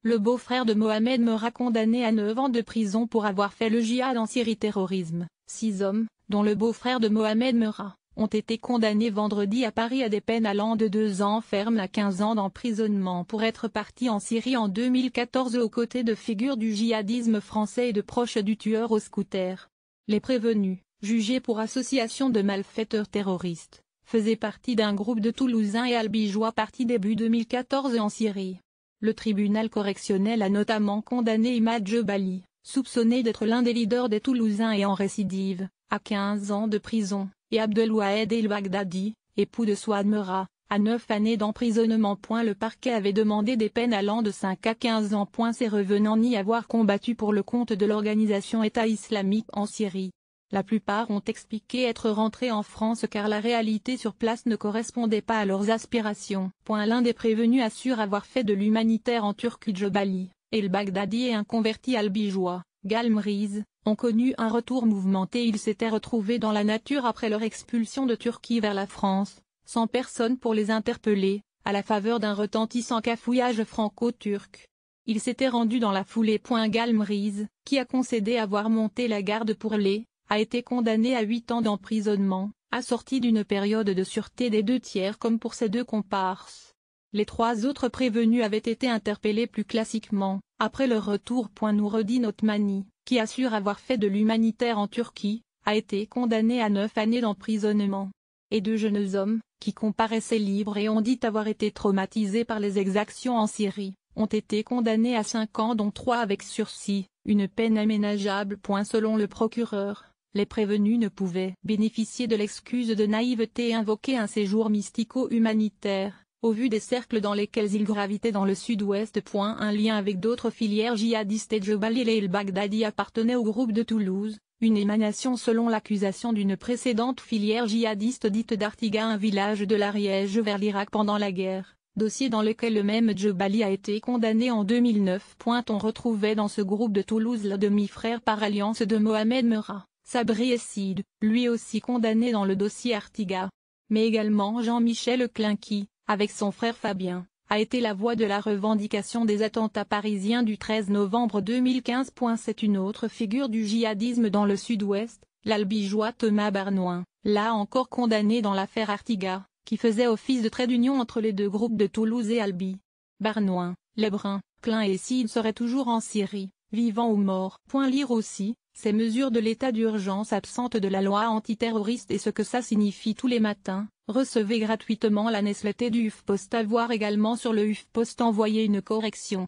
le beau-frère de Mohamed Merah condamné à 9 ans de prison pour avoir fait le djihad en Syrie. Terrorisme. 6 hommes, dont le beau-frère de Mohamed Merah, ont été condamnés vendredi à Paris à des peines allant de 2 ans ferme à 15 ans d'emprisonnement pour être partis en Syrie en 2014 aux côtés de figures du djihadisme français et de proches du tueur au scooter. Les prévenus, jugés pour association de malfaiteurs terroristes, faisaient partie d'un groupe de Toulousains et Albigeois partis début 2014 en Syrie. Le tribunal correctionnel a notamment condamné Imad Jebali, soupçonné d'être l'un des leaders des Toulousains et en récidive, à 15 ans de prison, et Abdelwahed El-Baghdadi, époux de Souad Merah, à 9 années d'emprisonnement. Le parquet avait demandé des peines allant de 5 à 15 ans. Ces revenants n'y avoir combattu pour le compte de l'organisation État islamique en Syrie. La plupart ont expliqué être rentrés en France car la réalité sur place ne correspondait pas à leurs aspirations. L'un des prévenus assure avoir fait de l'humanitaire en Turquie. Jebali, El-Baghdadi et un converti albigeois, Galmriz, ont connu un retour mouvementé. Ils s'étaient retrouvés dans la nature après leur expulsion de Turquie vers la France, sans personne pour les interpeller, à la faveur d'un retentissant cafouillage franco-turc. Ils s'étaient rendus dans la foulée. Galmriz, qui a concédé avoir monté la garde pour les, a été condamné à 8 ans d'emprisonnement, assorti d'une période de sûreté des 2/3 comme pour ses 2 comparses. Les 3 autres prévenus avaient été interpellés plus classiquement, après leur retour. Noureddin Othmani, qui assure avoir fait de l'humanitaire en Turquie, a été condamné à 9 années d'emprisonnement. Et 2 jeunes hommes, qui comparaissaient libres et ont dit avoir été traumatisés par les exactions en Syrie, ont été condamnés à 5 ans dont 3 avec sursis, une peine aménageable. Selon le procureur, les prévenus ne pouvaient bénéficier de l'excuse de naïveté et invoquer un séjour mystico-humanitaire, au vu des cercles dans lesquels ils gravitaient dans le sud-ouest. Un lien avec d'autres filières djihadistes. Et Jebali et El-Baghdadi appartenaient au groupe de Toulouse, une émanation selon l'accusation d'une précédente filière djihadiste dite d'Artiga, un village de l'Ariège vers l'Irak pendant la guerre, dossier dans lequel le même Jebali a été condamné en 2009. On retrouvait dans ce groupe de Toulouse le demi-frère par alliance de Mohamed Merah, Sabri Essid, lui aussi condamné dans le dossier Artiga. Mais également Jean-Michel Klinky, avec son frère Fabien, a été la voix de la revendication des attentats parisiens du 13 novembre 2015. C'est une autre figure du djihadisme dans le sud-ouest, l'albigeois Thomas Barnoin, là encore condamné dans l'affaire Artiga, qui faisait office de trait d'union entre les 2 groupes de Toulouse et Albi. Barnoin, Lebrun, Klein et Essid seraient toujours en Syrie, vivants ou morts. Lire aussi, ces mesures de l'état d'urgence absentes de la loi antiterroriste et ce que ça signifie tous les matins. Recevez gratuitement la newsletter du HuffPost. À voir également sur le HuffPost. Envoyer une correction.